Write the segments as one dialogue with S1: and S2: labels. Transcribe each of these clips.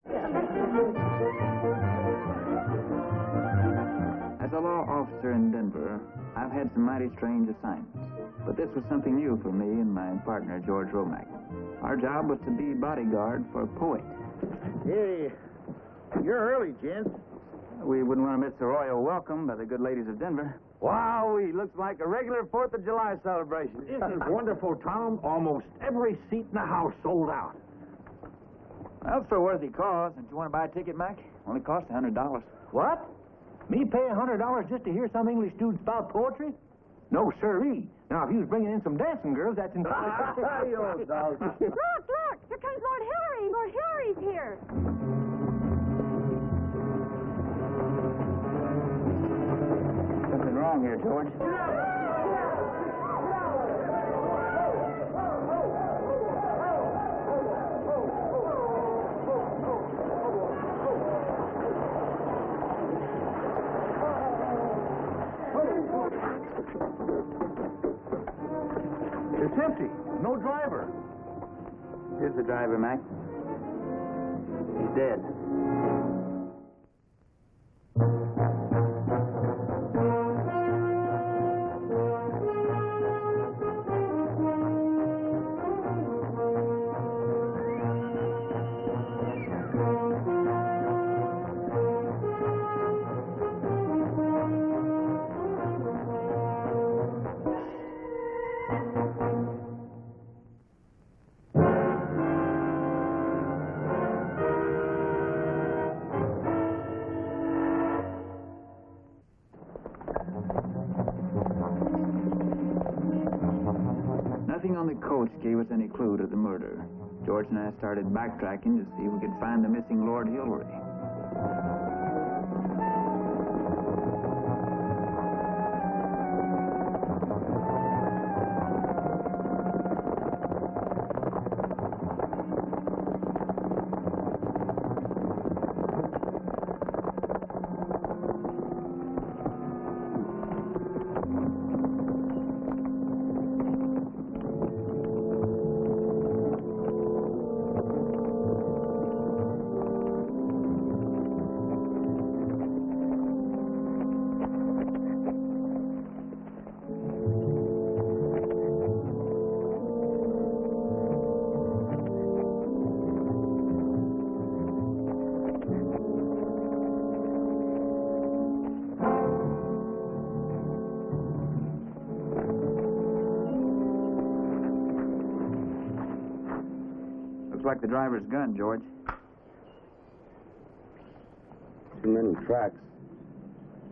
S1: As a law officer in Denver, I've had some mighty strange assignments. But this was something new for me and my partner, George Romack. Our job was to be bodyguard for a poet.
S2: Hey, you're early, gents.
S1: We wouldn't want to miss the royal welcome by the good ladies of Denver.
S2: Wow, he looks like a regular 4th of July celebration. This is wonderful, Tom. Almost every seat in the house sold out.
S1: Well, it's for a worthy cause. Don't you want to buy a ticket, Mac? Only costs $100.
S2: What? Me pay $100 just to hear some English dude spout poetry? No, sirree. Now, if he was bringing in some dancing girls, that's in...
S3: Look! Here comes Lord Hillary. Lord Hillary's here.
S1: Something wrong here, George.
S2: It's empty. No driver.
S1: Here's the driver, Mac. He's dead. Nothing on the coach gave us any clue to the murder. George and I started backtracking to see if we could find the missing Lord Hillary. Looks like the driver's gun, George.
S4: Too many tracks.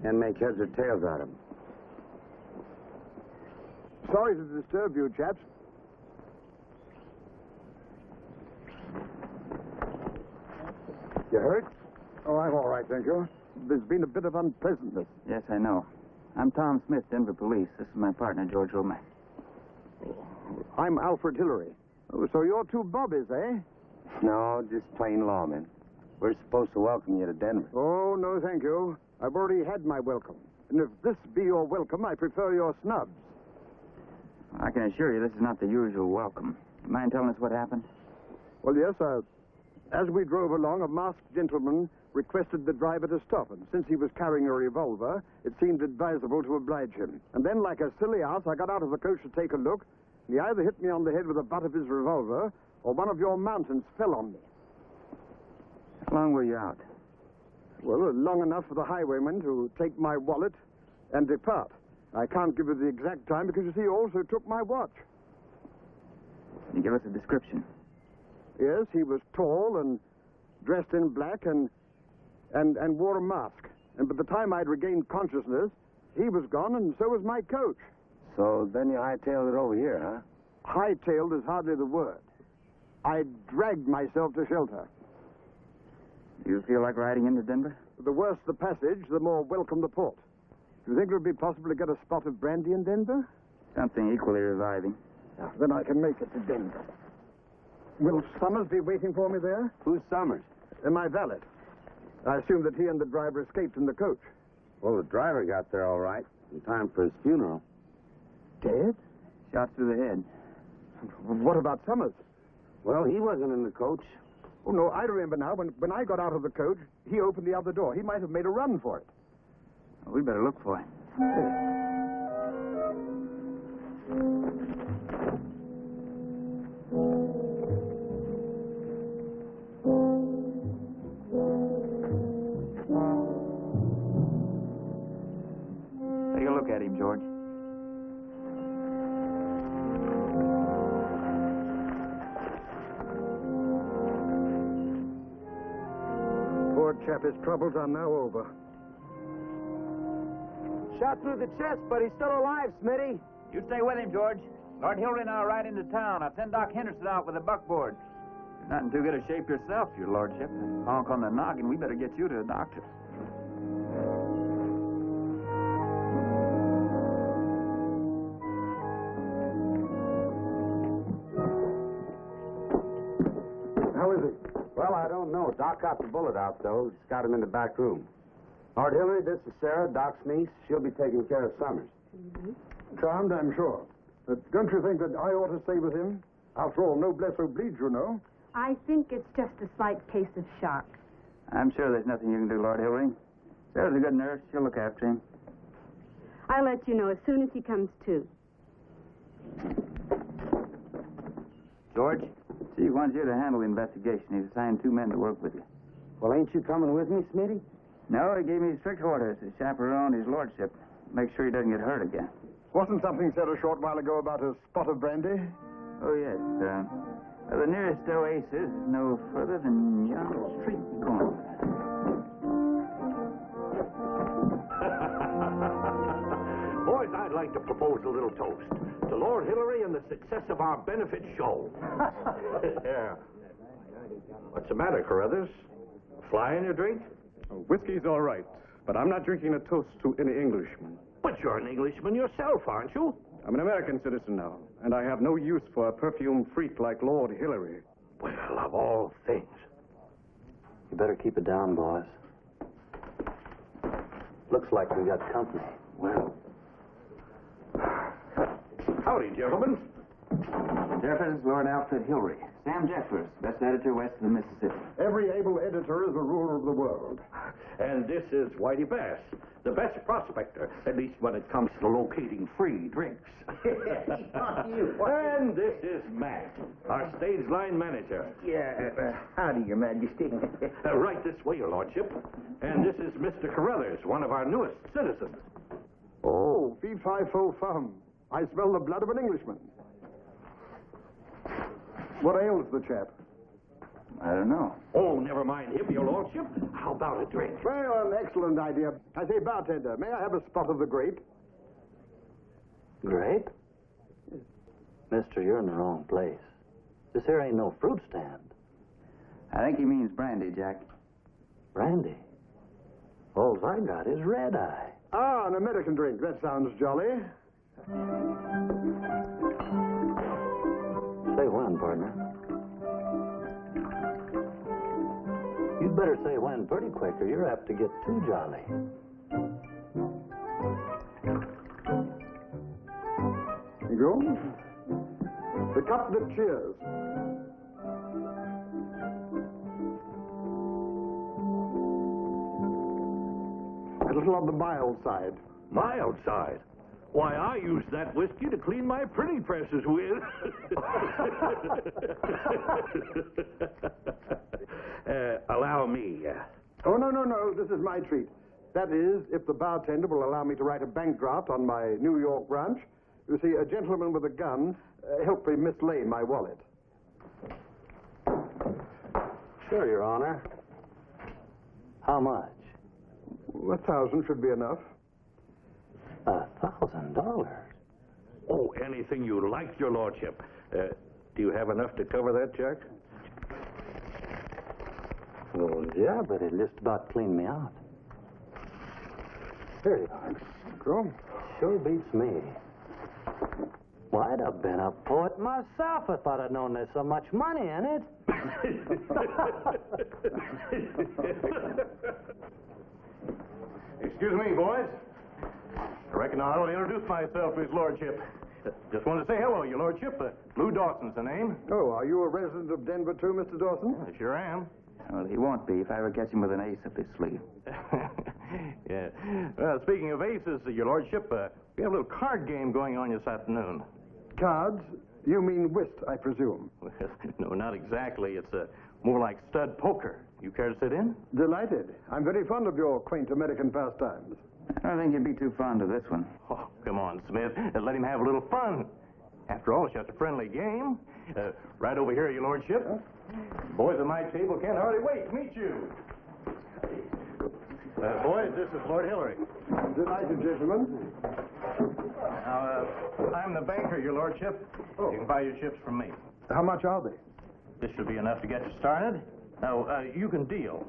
S4: Can't make heads or tails out of them.
S2: Sorry to disturb you, chaps. You hurt? Oh, I'm all right, thank you. There's been a bit of unpleasantness.
S1: Yes, I know. I'm Tom Smith, Denver Police. This is my partner, George Romack.
S2: I'm Alfred Hillary. Oh, so you're two bobbies, eh?
S4: No, just plain lawmen. We're supposed to welcome you to Denver.
S2: Oh, no, thank you. I've already had my welcome. And if this be your welcome, I prefer your snubs.
S1: I can assure you this is not the usual welcome. You mind telling us what happened?
S2: Well, yes, as we drove along, a masked gentleman requested the driver to stop, and since he was carrying a revolver, it seemed advisable to oblige him. And then, like a silly ass, I got out of the coach to take a look, and he either hit me on the head with the butt of his revolver, or one of your mountains fell on me.
S1: How long were you out?
S2: Well, long enough for the highwayman to take my wallet and depart. I can't give you the exact time because, you see, he also took my watch.
S1: Can you give us a description?
S2: Yes, he was tall and dressed in black and wore a mask. And by the time I'd regained consciousness, he was gone and so was my coach.
S4: So then you hightailed it over here, huh?
S2: Hightailed is hardly the word. I dragged myself to shelter.
S1: Do you feel like riding into Denver?
S2: The worse the passage, the more welcome the port. Do you think it would be possible to get a spot of brandy in Denver?
S1: Something equally reviving.
S2: Then I can make it to Denver. Will Summers be waiting for me there?
S4: Who's Summers?
S2: My valet. I assume that he and the driver escaped in the coach.
S4: Well, the driver got there all right, in time for his funeral.
S2: Dead?
S1: Shot through the head.
S2: What about Summers?
S4: Well, he wasn't in the coach.
S2: Oh, no, I remember now. When I got out of the coach, he opened the other door. He might have made a run for it.
S1: Well, we better look for him. Take a look at him, George.
S2: Poor chap, his troubles are now over.
S4: Shot through the chest, but he's still alive, Smitty.
S1: You stay with him, George. Lord Hillary and I will ride into town. I'll send Doc Henderson out with a buckboard. You're not in too good a shape yourself, your lordship. Honk on the noggin. We better get you to a doctor.
S2: How is he?
S4: Well, I don't know. Doc got the bullet out, though. He's got him in the back room. Lord Hillary, this is Sarah, Doc's niece. She'll be taking care of Summers.
S2: Charmed, I'm sure. But don't you think that I ought to stay with him? After all, noblesse oblige, you know.
S3: I think it's just a slight case of shock.
S1: I'm sure there's nothing you can do, Lord Hillary. Sarah's a good nurse. She'll look after him.
S3: I'll let you know as soon as he comes to.
S1: George, Chief wants you to handle the investigation. He's assigned 2 men to work with you.
S4: Well, ain't you coming with me, Smitty?
S1: No, he gave me strict orders to chaperone his lordship. Make sure he doesn't get hurt again.
S2: Wasn't something said a short while ago about a spot of brandy?
S1: Oh, yes. The nearest oasis is no further than yon street corner.
S5: Boys, I'd like to propose a little toast to Lord Hillary and the success of our benefit show. Yeah. What's the matter, Carruthers? Fly in your drink?
S6: Whiskey's all right, but I'm not drinking a toast to any Englishman.
S5: But you're an Englishman yourself, aren't you?
S6: I'm an American citizen now, and I have no use for a perfume freak like Lord Hillary.
S5: Well, of all things.
S4: You better keep it down, boys. Looks like we got company.
S5: Well. Howdy, gentlemen.
S1: Jeffers, Lord Alfred Hillary. Sam Jeffers, best editor west of the Mississippi.
S2: Every able editor is a ruler of the world.
S5: And this is Whitey Bass, the best prospector, at least when it comes to locating free drinks. And this is Matt, our stage line manager.
S7: Howdy, Your Majesty.
S5: Right this way, Your Lordship. And this is Mr. Carruthers, one of our newest citizens.
S2: Oh, fee-fi-fo-fum. I smell the blood of an Englishman. What ails the chap?
S1: I don't know.
S5: Oh, never mind him, Your Lordship. How about a drink?
S2: Well, an excellent idea. I say, bartender, may I have a spot of the grape?
S7: Grape? Mister, you're in the wrong place. This here ain't no fruit stand.
S1: I think he means brandy, Jack.
S7: Brandy? All I got is red eye.
S2: Ah, an American drink. That sounds jolly.
S7: Say when, partner. You'd better say when pretty quick, or you're apt to get too jolly.
S2: Here you go. The cup that cheers. A little on the mild side.
S5: Mild side? Why, I use that whiskey to clean my printing presses with. Allow me.
S2: Oh, no. This is my treat. That is, if the bartender will allow me to write a bank draft on my New York branch. You see, a gentleman with a gun helped me mislay my wallet.
S7: Sure, Your Honor. How much?
S2: $1,000 should be enough.
S7: $1,000?
S5: Oh, anything you like, Your Lordship. Do you have enough to cover that, Jack?
S7: Well, yeah, but it just about cleaned me out. Here you are.
S2: Go.
S7: Sure beats me. Well, I'd have been a poet myself if I'd have known there's so much money in it.
S6: Excuse me, boys. I reckon I ought to introduce myself to his lordship. Just wanted to say hello, your lordship. Lou Dawson's the name.
S2: Oh, are you a resident of Denver too, Mr. Dawson?
S6: I sure am.
S1: Well, he won't be if I ever catch him with an ace up his sleeve.
S6: Yeah. Well, speaking of aces, your lordship, we have a little card game going on this afternoon.
S2: Cards? You mean whist, I presume.
S6: Well, no, not exactly. It's more like stud poker. You care to sit in?
S2: Delighted. I'm very fond of your quaint American pastimes.
S1: I don't think you'd be too fond of this one.
S6: Oh, come on, Smith. Let him have a little fun. After all, it's just a friendly game. Right over here, your lordship. Boys at my table can't hardly wait to meet you. Boys, this is Lord Hillary.
S2: Delighted, gentlemen.
S6: Now, I'm the banker, your lordship. You can buy your ships from me.
S2: How much are they?
S6: This should be enough to get you started. Now, you can deal.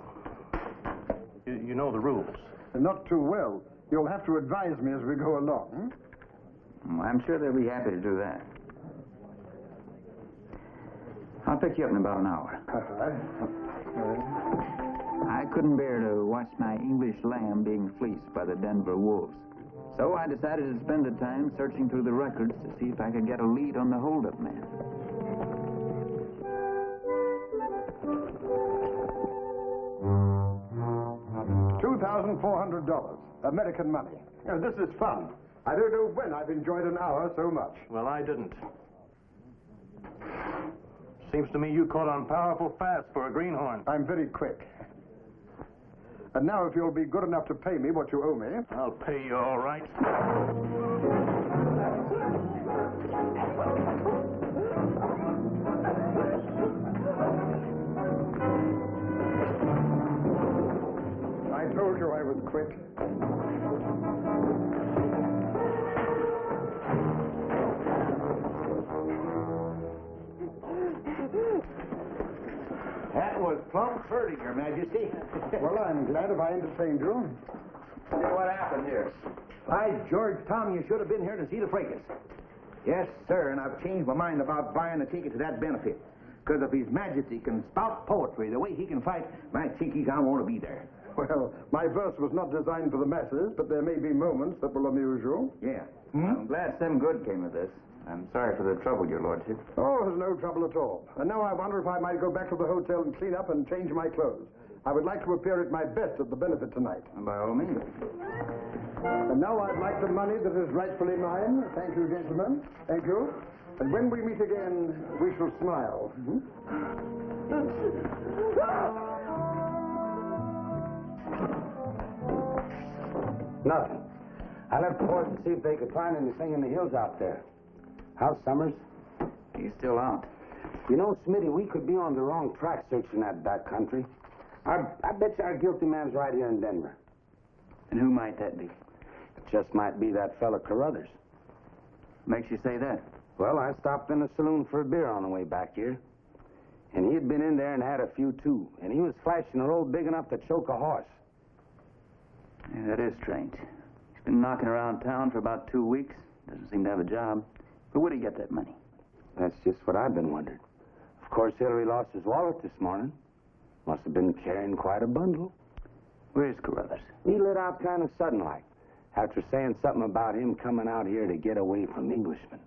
S6: You know the rules.
S2: Not too well. You'll have to advise me as we go along.
S1: Well, I'm sure they'll be happy to do that. I'll pick you up in about an hour. I couldn't bear to watch my English lamb being fleeced by the Denver wolves. So I decided to spend the time searching through the records to see if I could get a lead on the holdup man.
S2: $2,400, American money. This is fun. I don't know when I've enjoyed an hour so much.
S6: Well, I didn't. Seems to me you caught on powerful fast for a greenhorn.
S2: I'm very quick. And now, if you'll be good enough to pay me what you owe me.
S6: I'll pay you all right.
S2: I told you I was quick.
S8: That was plumb purty, Your Majesty.
S2: Well, I'm glad if I entertained you.
S8: Tell you what happened here. By George, Tom, you should have been here to see the fracas. Yes, sir, and I've changed my mind about buying a ticket to that benefit. Because if His Majesty can spout poetry the way he can fight, my cheekies, I want to be there.
S2: Well, my verse was not designed for the masses, but there may be moments that will amuse you.
S8: Yeah.
S1: I'm glad some good came of this. I'm sorry for the trouble, your lordship.
S2: Oh, there's no trouble at all. And now I wonder if I might go back to the hotel and clean up and change my clothes. I would like to appear at my best at the benefit tonight.
S1: By all means.
S2: And now I'd like the money that is rightfully mine. Thank you, gentlemen. Thank you. And when we meet again, we shall smile.
S4: Nothing. I left the boys to see if they could find anything in the hills out there. How's Summers?
S1: He's still out.
S4: You know, Smitty, we could be on the wrong track searching that back country. I bet you our guilty man's right here in Denver.
S1: And who might that be?
S4: It just might be that fella Carruthers.
S1: Makes you say that?
S4: Well, I stopped in a saloon for a beer on the way back here. And he had been in there and had a few, too. And he was flashing a road big enough to choke a horse.
S1: Yeah, that is strange. He's been knocking around town for about 2 weeks. Doesn't seem to have a job. Where would he get that money?
S4: That's just what I've been wondering. Of course, Hillary lost his wallet this morning. Must have been carrying quite a bundle.
S1: Where's Carruthers?
S4: He lit out kind of sudden like, after saying something about him coming out here to get away from Englishmen.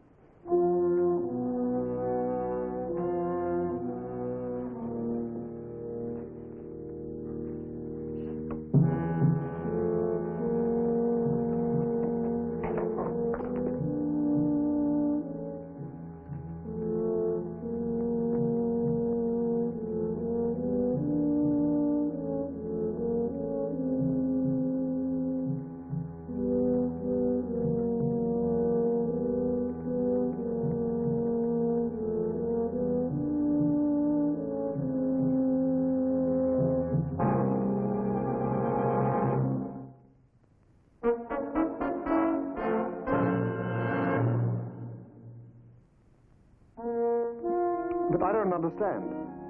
S2: But I don't understand.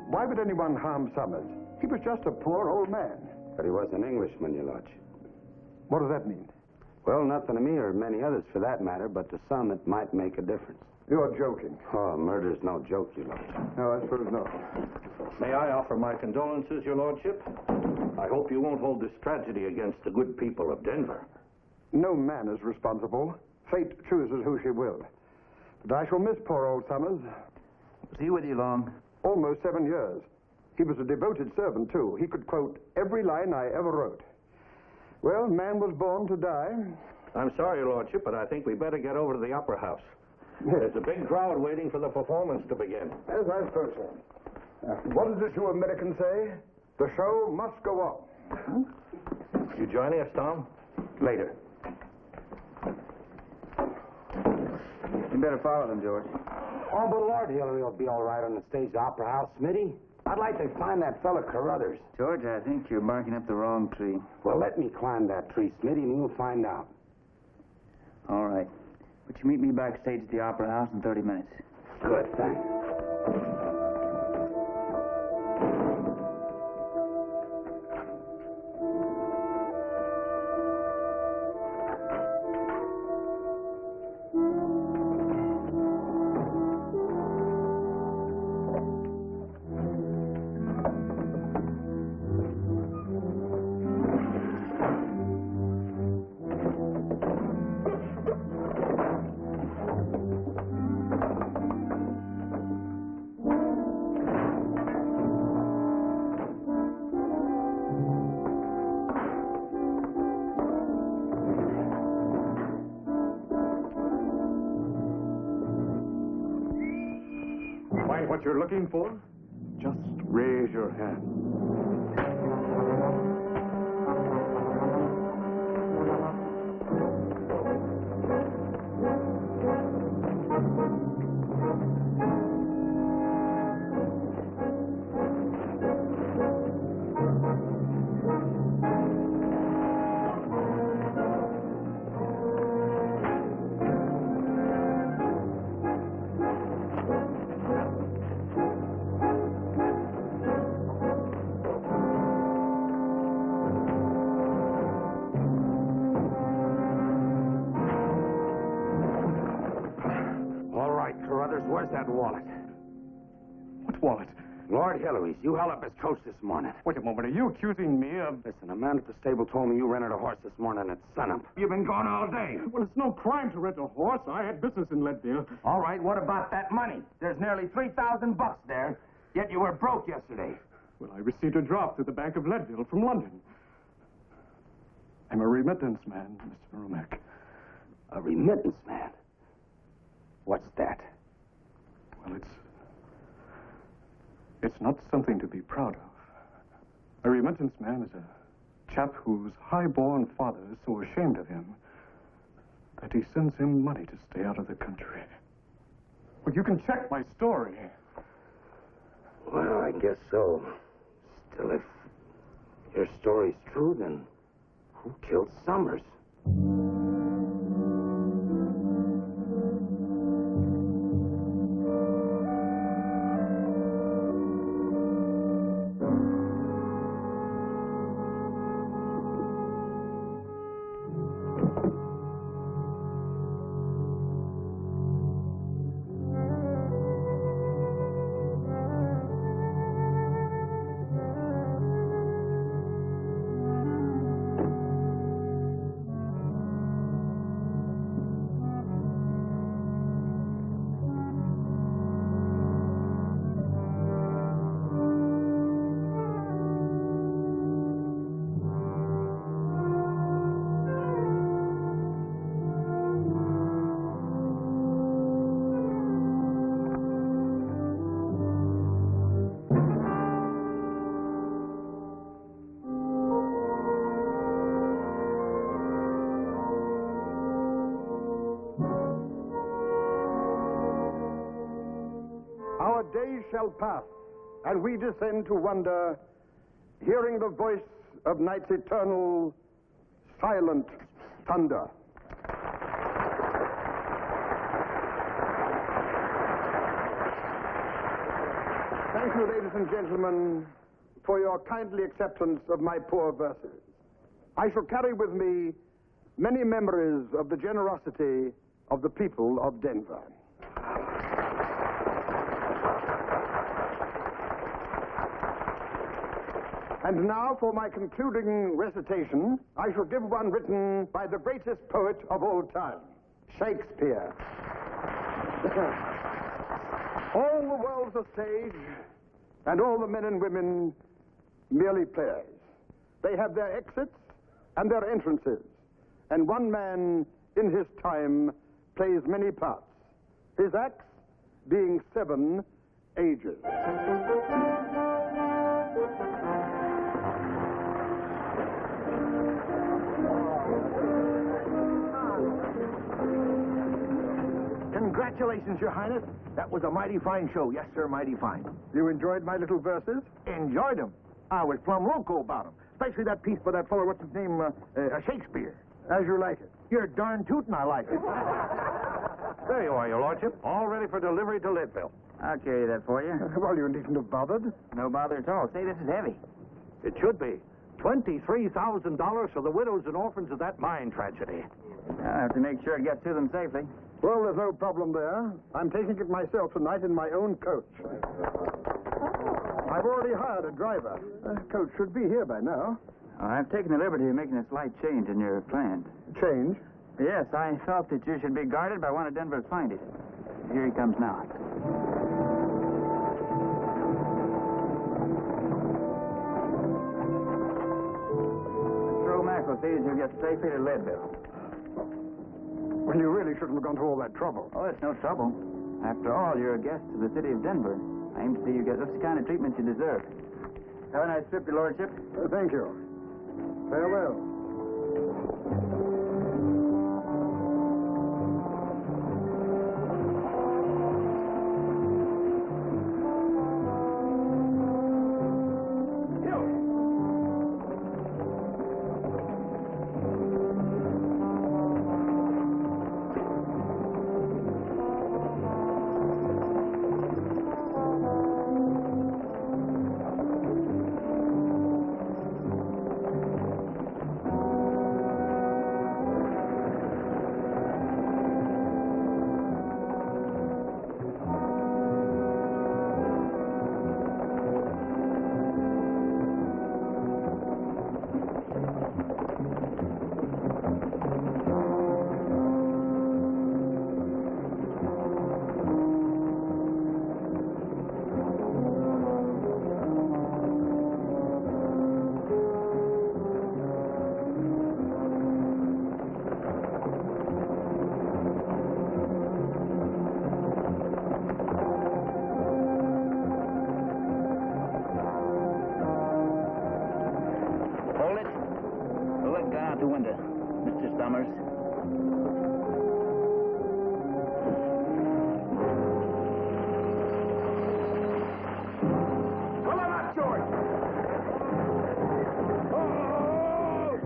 S2: Why would anyone harm Summers? He was just a poor old man.
S4: But he was an Englishman, your lordship.
S2: What does that mean?
S4: Well, nothing to me or many others for that matter, but to some it might make a difference.
S2: You're joking.
S4: Oh, murder's no joke, your lordship.
S2: No, I suppose not.
S5: May I offer my condolences, your lordship? I hope you won't hold this tragedy against the good people of Denver.
S2: No man is responsible. Fate chooses who she will. But I shall miss poor old Summers.
S1: Was he with you long?
S2: Almost 7 years. He was a devoted servant, too. He could quote every line I ever wrote. Well, man was born to die.
S5: I'm sorry, Your Lordship, but I think we better get over to the Opera House. There's a big crowd waiting for the performance to begin.
S2: As I suppose so. What does the shoe American say? The show must go on.
S5: You joining us, Tom?
S4: Later.
S1: You better follow them, George.
S4: Oh, but Lord Hillary will be all right on the stage at Opera House, Smitty. I'd like to find that fella Carruthers.
S1: George, I think you're barking up the wrong tree.
S4: Well, let me climb that tree, Smitty, and you'll find out.
S1: All right. But you meet me backstage at the Opera House in 30 minutes.
S4: Good, thanks.
S6: Find what you're looking for? Just raise your hand.
S4: Where's that wallet?
S6: What wallet?
S4: Lord Hillary's. You held up his coach this morning.
S6: Wait a moment. Are you accusing me of...
S4: Listen, a man at the stable told me you rented a horse this morning at sunup. You've been gone all day.
S6: Well, it's no crime to rent a horse. I had business in Leadville.
S4: All right, what about that money? There's nearly $3,000 there, yet you were broke yesterday.
S6: Well, I received a draft to the Bank of Leadville from London. I'm a remittance man, Mr. Romack.
S4: A remittance man? What's that?
S6: Well, it's not something to be proud of. A remittance man is a chap whose high-born father is so ashamed of him that he sends him money to stay out of the country. Well, you can check my story.
S4: Well, I guess so. Still, if your story's true, then who killed Summers?
S2: Our days shall pass, and we descend to wonder, hearing the voice of night's eternal, silent thunder. Thank you, ladies and gentlemen, for your kindly acceptance of my poor verses. I shall carry with me many memories of the generosity of the people of Denver. And now, for my concluding recitation, I shall give one written by the greatest poet of all time, Shakespeare. All the world's a stage, and all the men and women merely players. They have their exits and their entrances, and one man in his time plays many parts, his acts being 7 ages.
S8: Congratulations, Your Highness. That was a mighty fine show. Yes, sir, mighty fine.
S2: You enjoyed my little verses?
S8: Enjoyed them. I was plumb loco about them. Especially that piece by that fellow, what's his name, Shakespeare.
S2: As you like it.
S8: You're darn tootin' I like it. There you are, Your Lordship. All ready for delivery to Leadville.
S1: I'll carry that for you.
S2: Well, you needn't have bothered.
S1: No bother at all. Say, this is heavy.
S5: It should be. $23,000 for the widows and orphans of that mine tragedy.
S1: I'll have to make sure it gets to them safely.
S2: Well, there's no problem there. I'm taking it myself tonight in my own coach. I've already hired a driver. Coach should be here by now.
S1: I've taken the liberty of making a slight change in your plan.
S2: Change?
S1: Yes, I thought that you should be guarded by one of Denver's finest. Here he comes now. Mr. O'Mac will see that you get safely to Leadville.
S2: Well, you really shouldn't have gone to all that trouble.
S1: Oh, it's no trouble. After all, you're a guest of the city of Denver. I aim to see you get just the kind of treatment you deserve. Have a nice trip, Your Lordship.
S2: Thank you. Farewell.
S1: The window, Mr. Summers.
S8: Pull him up, George! Oh!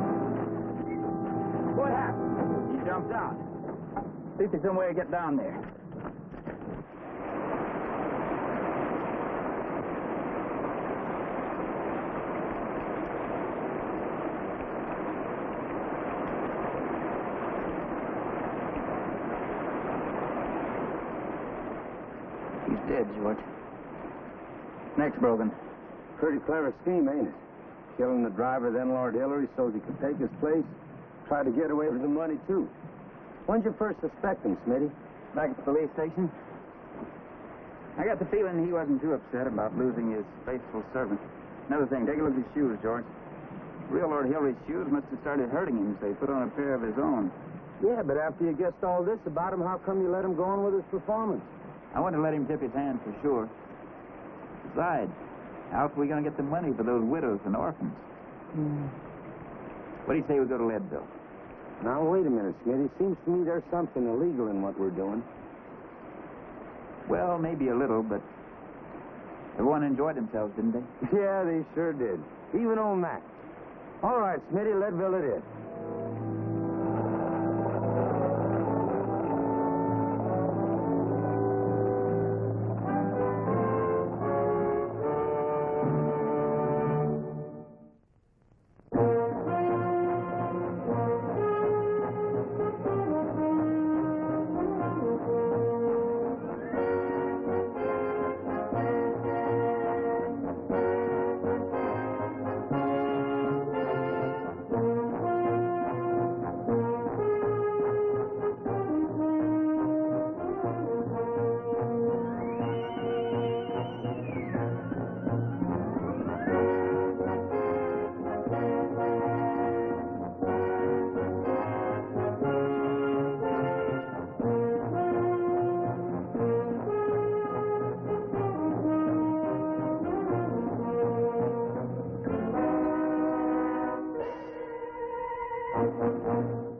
S1: What happened? He jumped out. See if there's some way to get down there. Dead, George. Neck's broken.
S4: Pretty clever scheme, ain't it? Killing the driver, then Lord Hillary, so he could take his place. Try to get away with the money, too. When'd you first suspect him, Smitty?
S1: Back at the police station. I got the feeling he wasn't too upset about losing his faithful servant. Another thing, take a look at his shoes, George. Real Lord Hillary's shoes must have started hurting him, so he put on a pair of his own.
S4: Yeah, but after you guessed all this about him, how come you let him go on with his performance?
S1: I want to let him tip his hand for sure. Besides, how else are we going to get the money for those widows and orphans? What do you say we go to Leadville?
S4: Now, wait a minute, Smitty. Seems to me there's something illegal in what we're doing.
S1: Well, maybe a little, but everyone enjoyed themselves, didn't they?
S4: Yeah, they sure did. Even old Mac. All right, Smitty, Leadville it is.
S1: Thank you.